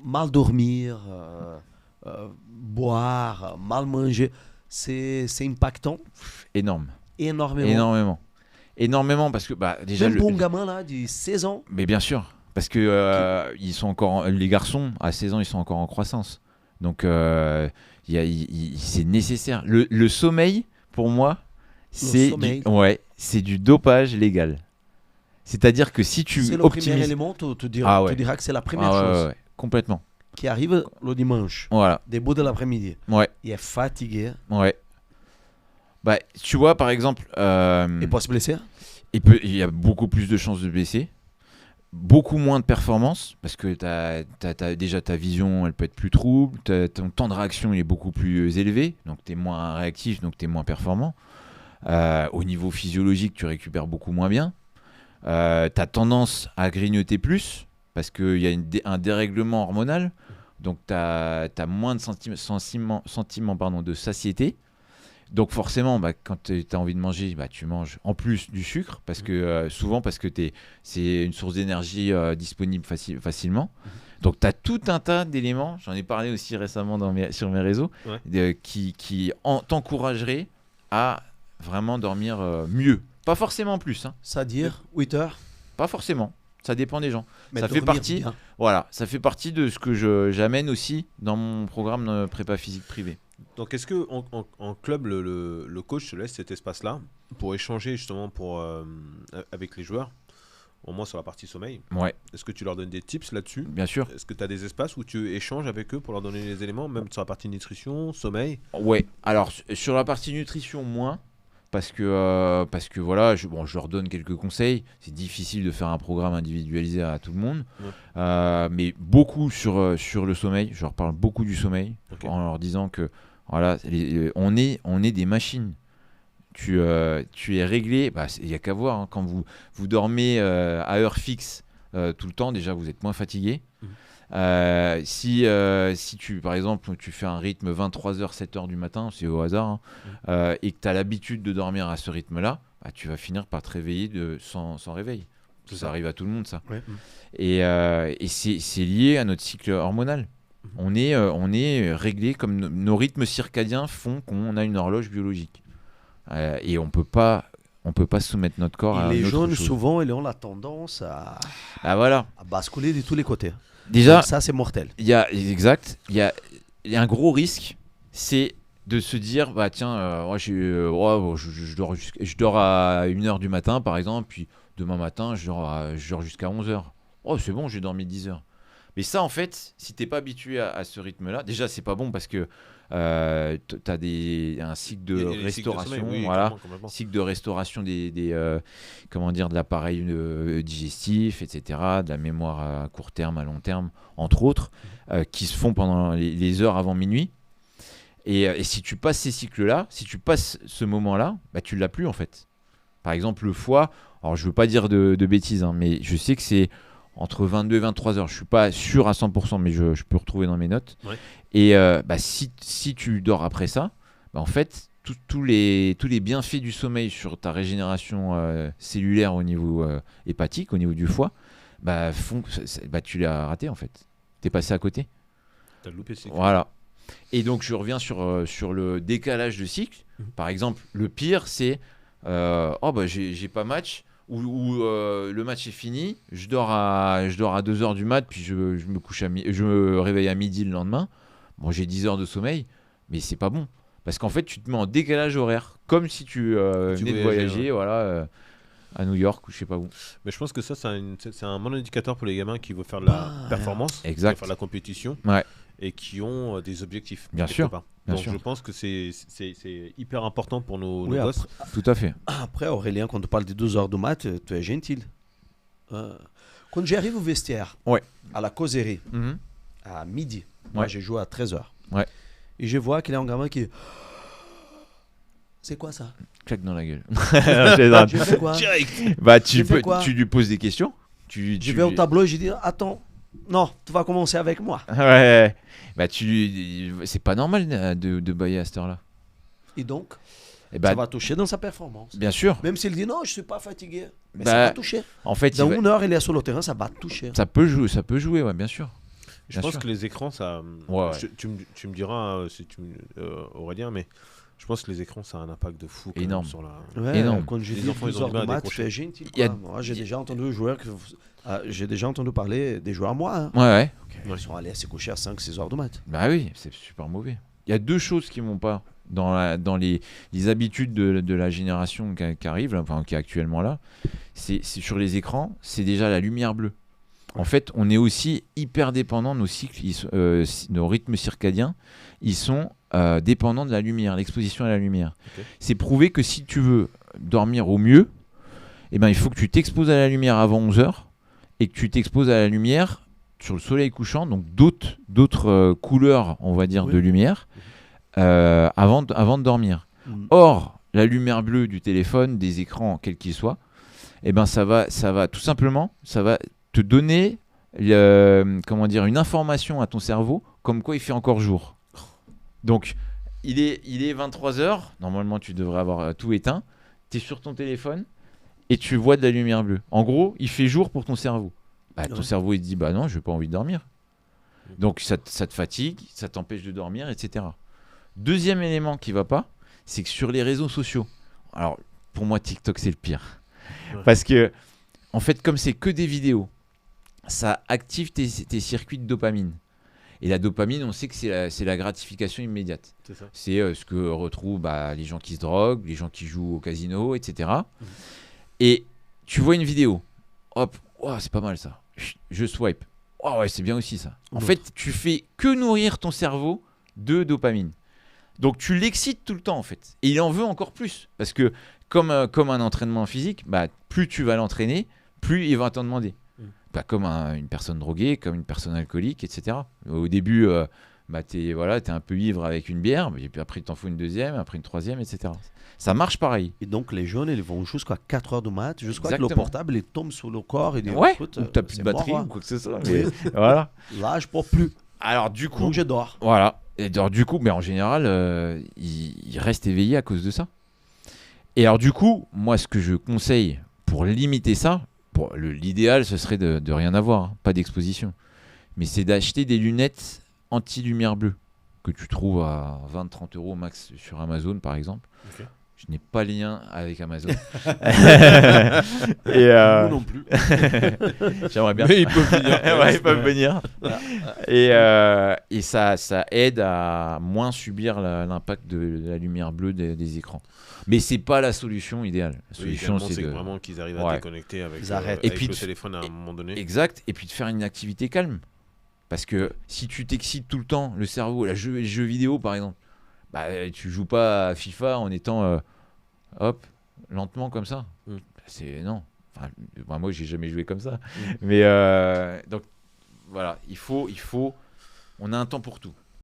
mal dormir, boire, mal manger, c'est impactant Énorme. énormément. Énormément parce que déjà Même pour un gamin là, de 16 ans, mais bien sûr parce que ils sont encore les garçons à 16 ans ils sont encore en croissance. Donc c'est nécessaire. Le sommeil pour moi sommeil. c'est du dopage légal. C'est-à-dire que si tu c'est le premier optimises élément, tu diras que c'est la première chose complètement. qui arrive le dimanche, Voilà. début de l'après-midi. Ouais. Il est fatigué. Ouais. Tu vois, par exemple, Il peut se blesser. il y a beaucoup plus de chances de blesser, beaucoup moins de performance, parce que déjà ta vision, elle peut être plus trouble, ton temps de réaction il est beaucoup plus élevé, donc tu es moins réactif, donc tu es moins performant. Au niveau physiologique, tu récupères beaucoup moins bien. Tu as tendance à grignoter plus, parce qu'il y a un dérèglement hormonal, donc tu as moins de sentiments de satiété. Donc forcément, quand tu as envie de manger, tu manges en plus du sucre, parce que souvent parce que c'est une source d'énergie disponible facilement. Donc tu as tout un tas d'éléments, j'en ai parlé aussi récemment sur mes réseaux, qui t'encourageraient à vraiment dormir mieux. Pas forcément plus. C'est-à-dire 8 heures. Pas forcément, ça dépend des gens. Mais Ça fait partie, bien. ça fait partie de ce que j'amène aussi dans mon programme de prépa physique privé. Donc, est-ce que en club, le coach te laisse cet espace-là pour échanger justement avec les joueurs, au moins sur la partie sommeil? Ouais, Est-ce que tu leur donnes des tips là-dessus? bien sûr. Est-ce que tu as des espaces où tu échanges avec eux pour leur donner les éléments, même sur la partie nutrition, sommeil? Ouais, alors sur la partie nutrition, moins. Parce que voilà, je leur donne quelques conseils. C'est difficile de faire un programme individualisé à tout le monde. Mais beaucoup sur le sommeil. Je leur parle beaucoup du sommeil, en leur disant que voilà, on est des machines. Tu es réglé. Il n'y a qu'à voir. Quand vous dormez à heure fixe tout le temps, déjà, vous êtes moins fatigué. Si par exemple tu fais un rythme 23h 7h du matin, c'est au hasard, et que tu as l'habitude de dormir à ce rythme là, tu vas finir par te réveiller sans réveil. Ça arrive à tout le monde, ça. Et c'est lié à notre cycle hormonal. On est réglé comme nos rythmes circadiens font qu'on a une horloge biologique, et on peut pas soumettre notre corps à les une autre jeunes, chose. souvent, ils ont la tendance à basculer de tous les côtés. Déjà, donc ça, c'est mortel. Il y a un gros risque, c'est de se dire tiens, je dors à 1h du matin par exemple, puis demain matin je dors jusqu'à 11h. Oh, c'est bon, j'ai dormi 10 heures. Mais ça, en fait, si t'es pas habitué à ce rythme-là, déjà c'est pas bon parce que t'as un cycle de restauration, cycle de restauration de l'appareil digestif, etc., de la mémoire à court terme, à long terme, entre autres, qui se font pendant les heures avant minuit. Et si tu passes ces cycles-là, si tu passes ce moment-là, tu l'as plus en fait. Par exemple, le foie, alors je veux pas dire de bêtises, mais je sais que c'est entre 22 et 23 heures. Je suis pas sûr à 100%, mais je peux retrouver dans mes notes. Et si tu dors après ça, en fait, tous les bienfaits du sommeil sur ta régénération cellulaire au niveau hépatique, au niveau du foie, tu l'as raté en fait. T'es passé à côté. T'as loupé le cycle. Voilà. Et donc je reviens sur le décalage de cycle. Par exemple, le pire c'est j'ai pas match, ou le match est fini, je dors à 2h du mat, puis je me réveille à midi le lendemain. Bon, j'ai 10 heures de sommeil, mais c'est pas bon. Parce qu'en fait, tu te mets en décalage horaire, comme si tu venais de voyager à New York ou je sais pas où. Mais je pense que ça, c'est un bon indicateur pour les gamins qui veulent faire de la performance, qui veulent faire de la compétition, et qui ont des objectifs. Bien sûr. Donc je pense que c'est hyper important pour nos gosses. Tout à fait. Après, Aurélien, quand tu parles de 2 heures de maths, tu es gentil. Quand j'arrive au vestiaire, à la causerie, à midi, moi j'ai joué à 13h. Et je vois qu'il y a un gamin qui... C'est quoi ça? Claque dans la gueule. Je fais quoi? Tu lui poses des questions. Je vais au tableau et je dis attends, non, tu vas commencer avec moi. Ouais. C'est pas normal de bailler à cette heure-là. Et donc, ça va toucher dans sa performance. Bien sûr. Même s'il dit non, je suis pas fatigué, mais ça va toucher. En fait, dans 1 heure, il est sur le terrain, ça va toucher. Ça peut jouer, ouais, bien sûr. Je pense que les écrans, ça. Tu me diras si tu Aurélien, mais je pense que les écrans, ça a un impact de fou. Énorme. Sur la... énorme. Quand j'ai dit 12 heures de maths, c'est gentil. Moi, j'ai déjà entendu parler des joueurs, moi. Hein. Ils sont allés à se coucher à 5-6 heures de maths. Bah oui, c'est super mauvais. Il y a 2 choses qui vont pas dans les habitudes de la génération qui arrive, enfin qui est actuellement là. C'est sur les écrans, c'est déjà la lumière bleue. En fait, on est aussi hyper dépendant, nos cycles, nos rythmes circadiens, ils sont dépendants de la lumière, l'exposition à la lumière. C'est prouvé que si tu veux dormir au mieux, eh ben, il faut que tu t'exposes à la lumière avant 11h et que tu t'exposes à la lumière sur le soleil couchant, donc d'autres couleurs, on va dire, de lumière, avant de dormir. Or, la lumière bleue du téléphone, des écrans, quels qu'ils soient, eh ben, ça va tout simplement, ça va te donner une information à ton cerveau comme quoi il fait encore jour. Donc, il est 23h, normalement tu devrais avoir tout éteint, tu es sur ton téléphone et tu vois de la lumière bleue. En gros, il fait jour pour ton cerveau. Ton cerveau il te dit non, je n'ai pas envie de dormir. Donc ça te fatigue, ça t'empêche de dormir, etc. Deuxième élément qui ne va pas, c'est que sur les réseaux sociaux, alors pour moi TikTok c'est le pire. Parce que en fait comme c'est que des vidéos, ça active tes circuits de dopamine. Et la dopamine, on sait que c'est la gratification immédiate. C'est ce que retrouvent les gens qui se droguent, les gens qui jouent au casino, etc. Et tu vois une vidéo, hop, c'est pas mal ça. Je swipe. C'est bien aussi ça. En fait, tu fais que nourrir ton cerveau de dopamine. Donc tu l'excites tout le temps en fait. Et il en veut encore plus. Parce que comme un entraînement physique, plus tu vas l'entraîner, plus il va t'en demander. Comme une personne droguée, comme une personne alcoolique, etc. Au début, t'es un peu ivre avec une bière, et puis après, tu t'en fous une deuxième, après une troisième, etc. Ça marche pareil. Et donc, les jeunes, ils vont jusqu'à 4 heures de maths, jusqu'à que le portable il tombe sur le corps et dit écoute, t'as plus de batterie ou quoi que ce soit. Mais voilà. Là, je peux plus. Alors, du coup. Donc, je dors. Voilà. Et alors, du coup, mais en général, il reste éveillé à cause de ça. Et alors, du coup, moi, ce que je conseille pour limiter ça, l'idéal, ce serait de rien avoir, pas d'exposition. Mais c'est d'acheter des lunettes anti-lumière bleue que tu trouves à 20-30 € max sur Amazon, par exemple. Je n'ai pas lien avec Amazon. Et nous non plus. J'aimerais bien. Mais ils peuvent venir. Ils peuvent venir. Et ça aide à moins subir l'impact de la lumière bleue des écrans. Mais c'est pas la solution idéale. La solution, c'est vraiment qu'ils arrivent à déconnecter avec le téléphone à un moment donné. Exact. Et puis de faire une activité calme. Parce que si tu t'excites tout le temps, le cerveau, les jeux vidéo par exemple, tu joues pas à FIFA en étant lentement comme ça. C'est non. Enfin, moi j'ai jamais joué comme ça. Mais donc voilà, il faut on a un temps pour tout.